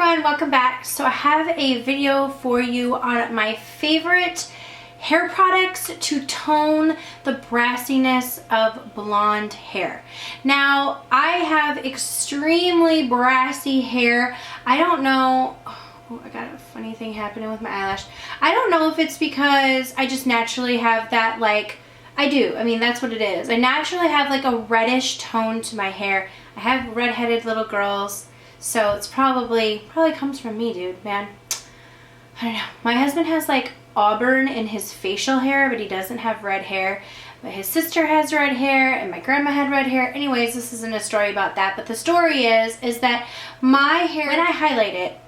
everyone, welcome back. So I have a video for you on my favorite hair products to tone the brassiness of blonde hair. Now, I have extremely brassy hair. I don't know, oh, I got a funny thing happening with my eyelash. I don't know if it's because I just naturally have that, like, I do. I mean, that's what it is. I naturally have like a reddish tone to my hair. I have redheaded little girls. So it's probably comes from me, dude, man. I don't know. My husband has like auburn in his facial hair, but he doesn't have red hair. But his sister has red hair and my grandma had red hair. Anyways, this isn't a story about that. But the story is that my hair, when I highlight it,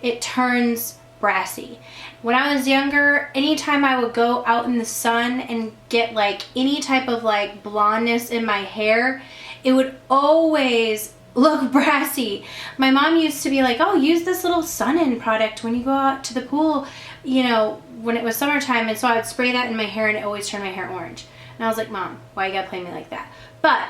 it turns brassy. When I was younger, anytime I would go out in the sun and get like any type of like blondness in my hair, it would always look brassy. My mom used to be like, oh, use this little sun-in product when you go out to the pool, you know, when it was summertime. And so I would spray that in my hair and it always turned my hair orange. And I was like, Mom, why you gotta play me like that? But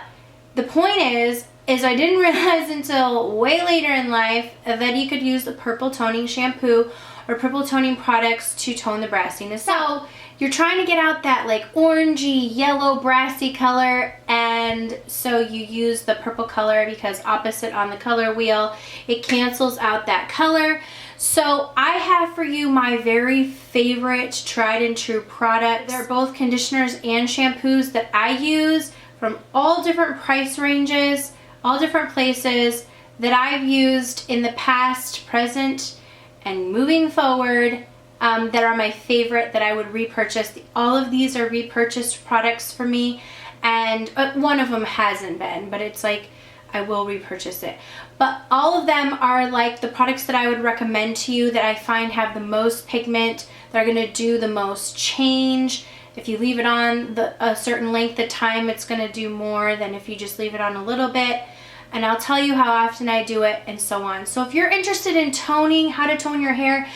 the point is I didn't realize until way later in life that you could use the purple toning shampoo or purple toning products to tone the brassiness. So you're trying to get out that like orangey, yellow, brassy color, and so you use the purple color because opposite on the color wheel, it cancels out that color. So I have for you my very favorite tried and true products. They're both conditioners and shampoos that I use from all different price ranges, all different places that I've used in the past, present, and moving forward. That are my favorite that I would repurchase. All of these are repurchased products for me, and one of them hasn't been, but it's like I will repurchase it. But all of them are like the products that I would recommend to you that I find have the most pigment, that are going to do the most change. If you leave it on a certain length of time, it's going to do more than if you just leave it on a little bit. And I'll tell you how often I do it and so on. So if you're interested in toning, how to tone your hair,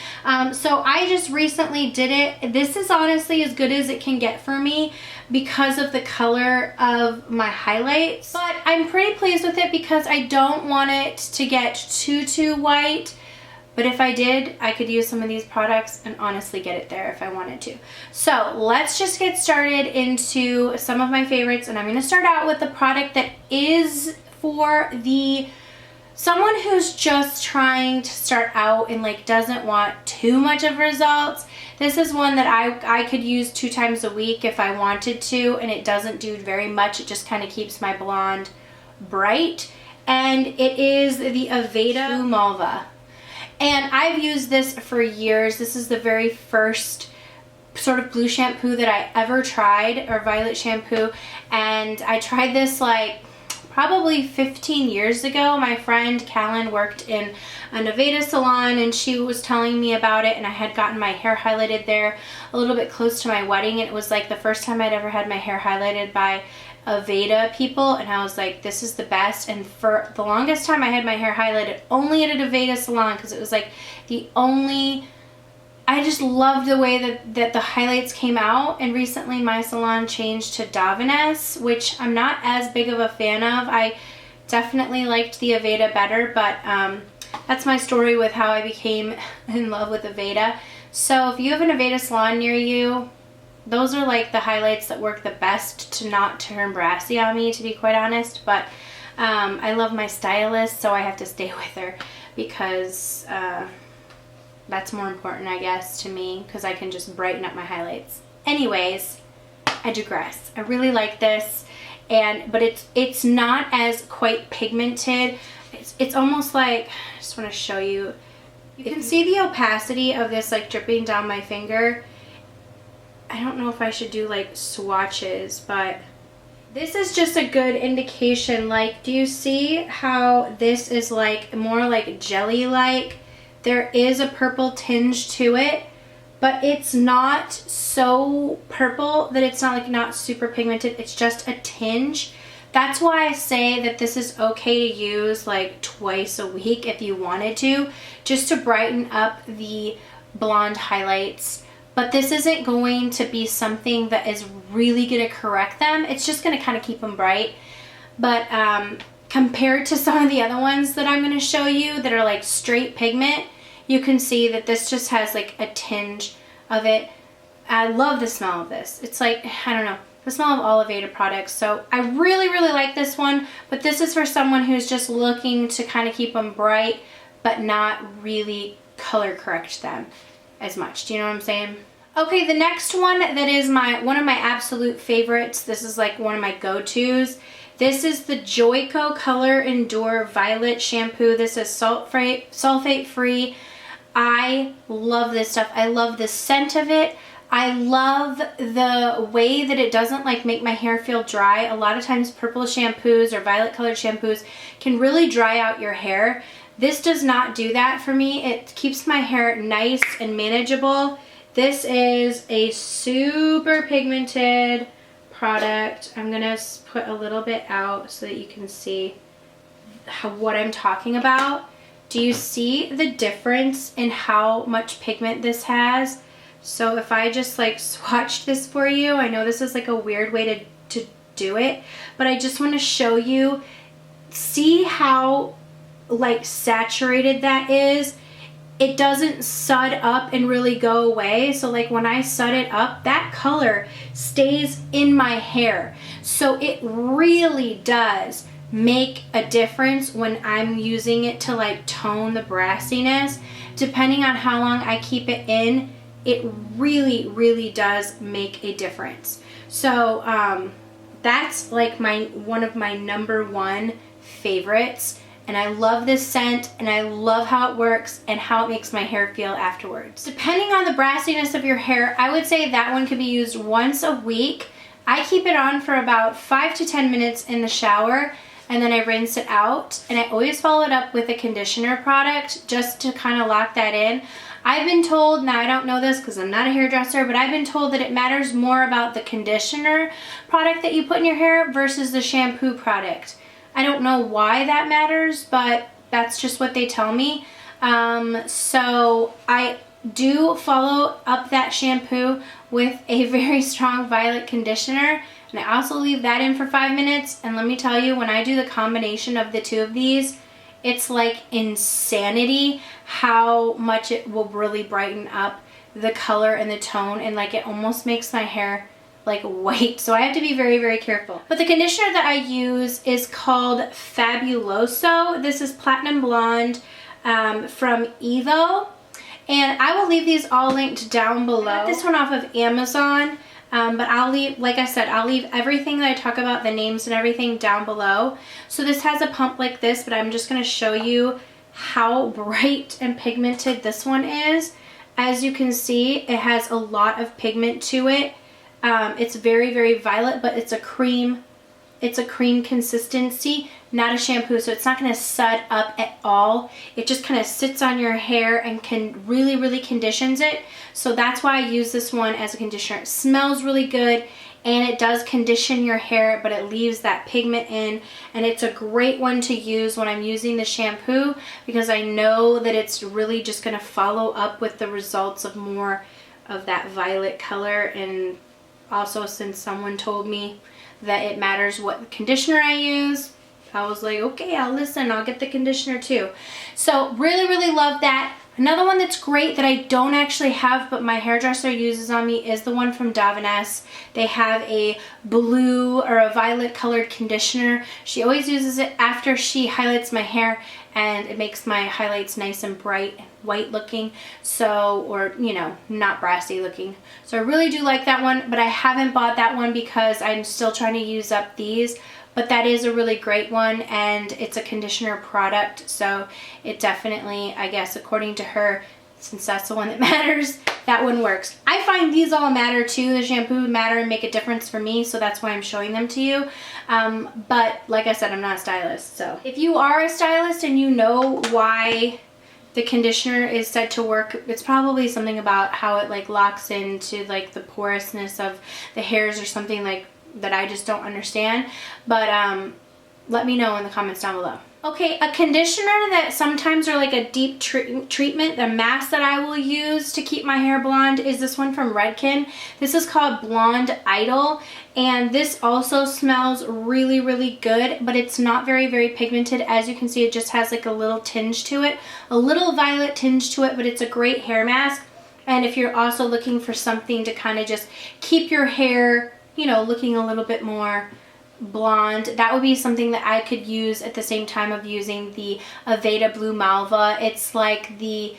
so I just recently did it. This is honestly as good as it can get for me because of the color of my highlights. But I'm pretty pleased with it because I don't want it to get too white. But if I did, I could use some of these products and honestly get it there if I wanted to. So let's just get started into some of my favorites. And I'm going to start out with the product that is for someone who's just trying to start out and like doesn't want too much of results. This is one that I could use 2 times a week if I wanted to, and it doesn't do very much. It just kind of keeps my blonde bright, and it is the Aveda Malva. And I've used this for years. This is the very first sort of blue shampoo that I ever tried, or violet shampoo, and I tried this like probably 15 years ago. My friend Callan worked in an Aveda salon and she was telling me about it, and I had gotten my hair highlighted there a little bit close to my wedding, and it was like the first time I'd ever had my hair highlighted by Aveda people, and I was like, this is the best. And for the longest time I had my hair highlighted only at an Aveda salon because it was like the only, I just loved the way that the highlights came out. And recently my salon changed to Davines, which I'm not as big of a fan of. I definitely liked the Aveda better, but that's my story with how I became in love with Aveda. So if you have an Aveda salon near you, those are like the highlights that work the best to not turn brassy on me, to be quite honest. But I love my stylist, so I have to stay with her because that's more important, I guess, to me, because I can just brighten up my highlights. Anyways, I digress. I really like this, but it's not as quite pigmented. It's almost like, I just want to show you. You can see the opacity of this like dripping down my finger. I don't know if I should do like swatches, but this is just a good indication. Like, do you see how this is like more like jelly-like? There is a purple tinge to it, but it's not so purple that it's not like not super pigmented. It's just a tinge. That's why I say that this is okay to use like twice a week if you wanted to, just to brighten up the blonde highlights. But this isn't going to be something that is really going to correct them. It's just going to kind of keep them bright. But compared to some of the other ones that I'm going to show you that are like straight pigment, you can see that this just has like a tinge of it. I love the smell of this. It's like, I don't know, the smell of all Aveda products. So I really, really like this one, but this is for someone who's just looking to kind of keep them bright, but not really color correct them as much. Do you know what I'm saying? Okay, the next one that is one of my absolute favorites, this is like one of my go-tos. This is the Joico Color Endure Violet Shampoo. This is sulfate-free. I love this stuff. I love the scent of it. I love the way that it doesn't like make my hair feel dry. A lot of times purple shampoos or violet colored shampoos can really dry out your hair. This does not do that for me. It keeps my hair nice and manageable. This is a super pigmented product. I'm gonna put a little bit out so that you can see what I'm talking about. Do you see the difference in how much pigment this has? So if I just like swatched this for you, I know this is like a weird way to do it, but I just want to show you, see how like saturated that is. It doesn't sud up and really go away. So like when I sud it up, that color stays in my hair. So it really does make a difference when I'm using it to like tone the brassiness. Depending on how long I keep it in, it really, really does make a difference. So that's like one of my #1 favorites. And I love this scent, and I love how it works and how it makes my hair feel afterwards. Depending on the brassiness of your hair, I would say that one could be used once a week. I keep it on for about 5 to 10 minutes in the shower, and then I rinse it out. And I always follow it up with a conditioner product just to kind of lock that in. I've been told, now I don't know this because I'm not a hairdresser, but I've been told that it matters more about the conditioner product that you put in your hair versus the shampoo product. I don't know why that matters, but that's just what they tell me. So I do follow up that shampoo with a very strong violet conditioner, and I also leave that in for 5 minutes. And let me tell you, when I do the combination of the two of these, it's like insanity how much it will really brighten up the color and the tone, and like it almost makes my hair like white. So I have to be very, very careful. But the conditioner that I use is called Fabuloso. This is Platinum Blonde from Evo. And I will leave these all linked down below. I got this one off of Amazon. But I'll leave, like I said, I'll leave everything that I talk about, the names and everything, down below. So this has a pump like this, but I'm just going to show you how bright and pigmented this one is. As you can see, it has a lot of pigment to it. It's very, very violet, but it's a cream consistency, not a shampoo, so it's not going to sud up at all. It just kind of sits on your hair and can really, really conditions it. So that's why I use this one as a conditioner. It smells really good, and it does condition your hair, but it leaves that pigment in, and it's a great one to use when I'm using the shampoo, because I know that it's really just going to follow up with the results of more of that violet color. And also, since someone told me that it matters what conditioner I use, I was like, okay, I'll listen, I'll get the conditioner too. So really, really love that. Another one that's great that I don't actually have, but my hairdresser uses on me, is the one from Dessanage. They have a blue or a violet colored conditioner. She always uses it after she highlights my hair, and it makes my highlights nice and bright and white looking. So, or you know, not brassy looking. So I really do like that one, but I haven't bought that one because I'm still trying to use up these. But that is a really great one, and it's a conditioner product, so it definitely, I guess, according to her, since that's the one that matters, that one works. I find these all matter too. The shampoo matter and make a difference for me, so that's why I'm showing them to you. But like I said, I'm not a stylist, so if you are a stylist and you know why the conditioner is said to work, it's probably something about how it like locks into like the porousness of the hairs or something like that I just don't understand. But let me know in the comments down below. Okay, a conditioner that sometimes are like a deep treatment, the mask that I will use to keep my hair blonde is this one from Redken. This is called Blonde Idol, and this also smells really, really good, but it's not very, very pigmented. As you can see, it just has like a little tinge to it, a little violet tinge to it, but it's a great hair mask. And if you're also looking for something to kind of just keep your hair, you know, looking a little bit more blonde, that would be something that I could use at the same time of using the Aveda Blue Malva. It's like it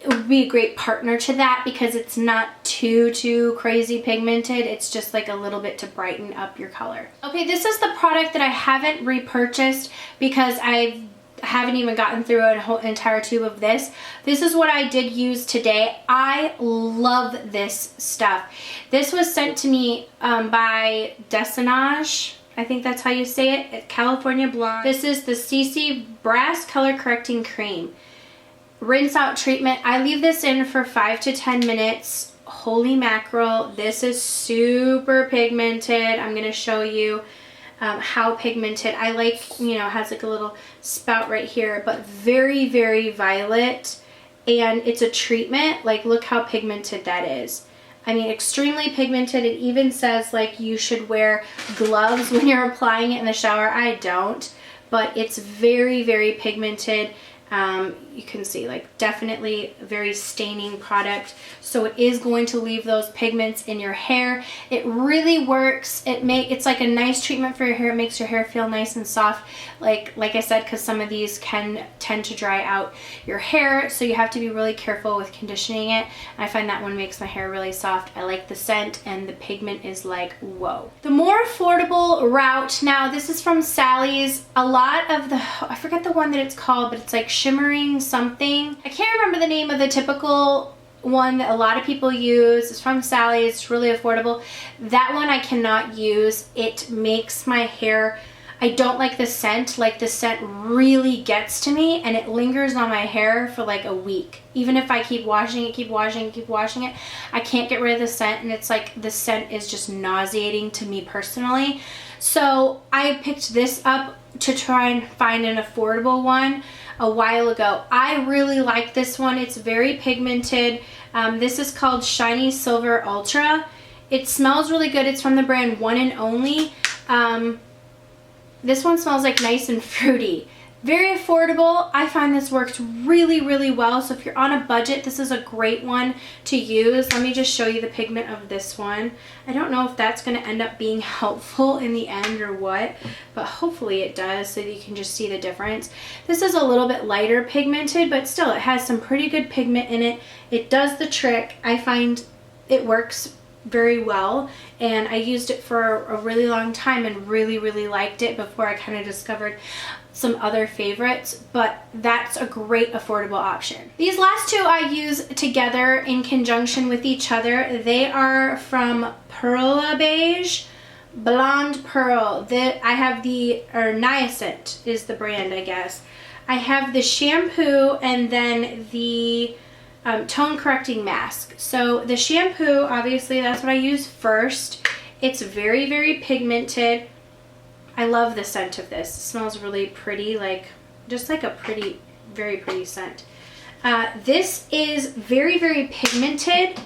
would be a great partner to that because it's not too crazy pigmented. It's just like a little bit to brighten up your color. Okay, this is the product that I haven't repurchased because I haven't even gotten through a whole entire tube of this. This is what I did use today. I love this stuff. This was sent to me by Dessanage. I think that's how you say it, at California Blonde. This is the CC Brass Color Correcting Cream. Rinse out treatment. I leave this in for 5 to 10 minutes. Holy mackerel, this is super pigmented. I'm gonna show you how pigmented. I like, you know, it has like a little spout right here, but very, very violet. And it's a treatment. Like, look how pigmented that is. I mean, extremely pigmented. It even says like you should wear gloves when you're applying it in the shower. I don't, but it's very, very pigmented. You can see, like, definitely a very staining product. So it is going to leave those pigments in your hair. It really works. It's like a nice treatment for your hair. It makes your hair feel nice and soft. Like I said, because some of these can tend to dry out your hair. So you have to be really careful with conditioning it. I find that one makes my hair really soft. I like the scent, and the pigment is like, whoa. The more affordable route, now this is from Sally's. A lot of I forget the one that it's called, but it's like shimmering something. I can't remember the name of the typical one that a lot of people use. It's from Sally's. It's really affordable. That one I cannot use. It makes my hair, I don't like the scent. Like, the scent really gets to me, and it lingers on my hair for like a week. Even if I keep washing it, keep washing it, I can't get rid of the scent, and it's like the scent is just nauseating to me personally. So I picked this up to try and find an affordable one a while ago. I really like this one. It's very pigmented. This is called Shiny Silver Ultra. It smells really good. It's from the brand One and Only. This one smells like nice and fruity. Very affordable. I find this works really, really well. So if you're on a budget, this is a great one to use. Let me just show you the pigment of this one. I don't know if that's going to end up being helpful in the end or what, but hopefully it does, so that you can just see the difference. This is a little bit lighter pigmented, but still it has some pretty good pigment in it. It does the trick. I find it works very well, and I used it for a really long time and really, really liked it before I kind of discovered some other favorites, but that's a great affordable option. These last two I use together in conjunction with each other. They are from Perla Beige, Blonde Pearl. I have Naissant is the brand, I guess. I have the shampoo and then the tone correcting mask. So the shampoo, obviously that's what I use first. It's very, very pigmented. I love the scent of this. It smells really pretty, like just like a pretty, very pretty scent. This is very, very pigmented,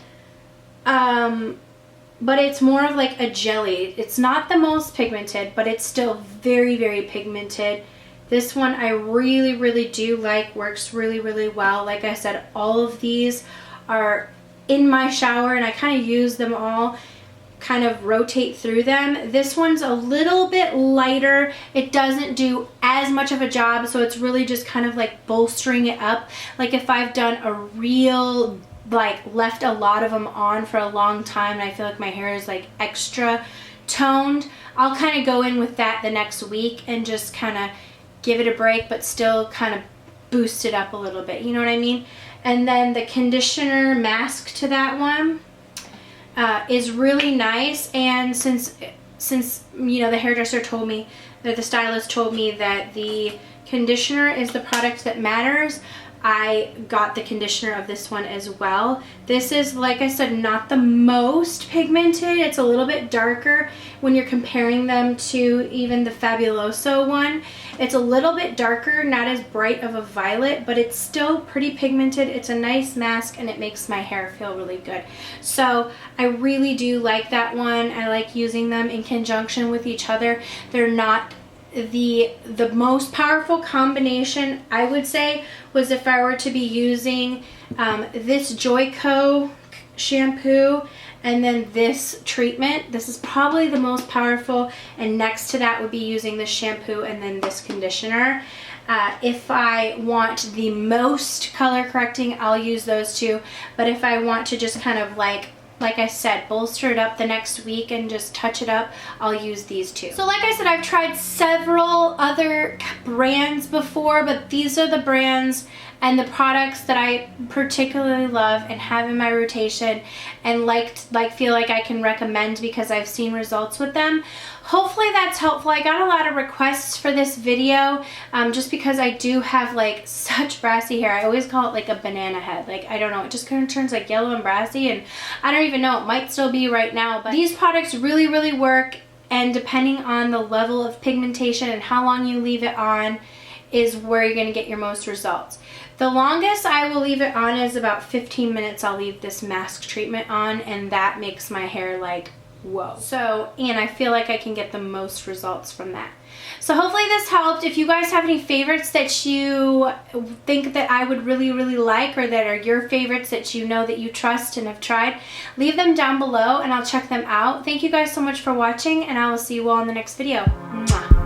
but it's more of like a jelly. It's not the most pigmented, but it's still very, very pigmented. This one I really, really do like, works really, really well. Like I said, all of these are in my shower and I kind of use them all, kind of rotate through them. This one's a little bit lighter. It doesn't do as much of a job, so it's really just kind of like bolstering it up. Like if I've done a real, like left a lot of them on for a long time and I feel like my hair is like extra toned, I'll kind of go in with that the next week and just kind of give it a break, but still kind of boost it up a little bit, you know what I mean? And then the conditioner mask to that one is really nice. And since you know, the hairdresser told me, that the stylist told me that the conditioner is the product that matters, I got the conditioner of this one as well. This is, like I said, not the most pigmented. It's a little bit darker when you're comparing them to even the Fabuloso one. It's a little bit darker, not as bright of a violet, but it's still pretty pigmented. It's a nice mask and it makes my hair feel really good. So I really do like that one. I like using them in conjunction with each other. They're not the most powerful combination, I would say, was if I were to be using this Joico shampoo and then this treatment. This is probably the most powerful, and next to that would be using this shampoo and then this conditioner. If I want the most color correcting, I'll use those two, but if I want to just kind of like I said, bolster it up the next week and just touch it up, I'll use these two. So like I said, I've tried several other brands before, but these are the brands and the products that I particularly love and have in my rotation and feel like I can recommend because I've seen results with them. Hopefully that's helpful. I got a lot of requests for this video just because I do have like such brassy hair. I always call it like a banana head. Like, I don't know, it just kind of turns like yellow and brassy, and I don't even know, it might still be right now, but these products really, really work, and depending on the level of pigmentation and how long you leave it on is where you're going to get your most results. The longest I will leave it on is about 15 minutes. I'll leave this mask treatment on, and that makes my hair like whoa. So, and I feel like I can get the most results from that. So hopefully this helped. If you guys have any favorites that you think that I would really, really like, or that are your favorites that you know that you trust and have tried, leave them down below and I'll check them out. Thank you guys so much for watching, and I will see you all in the next video. Mwah.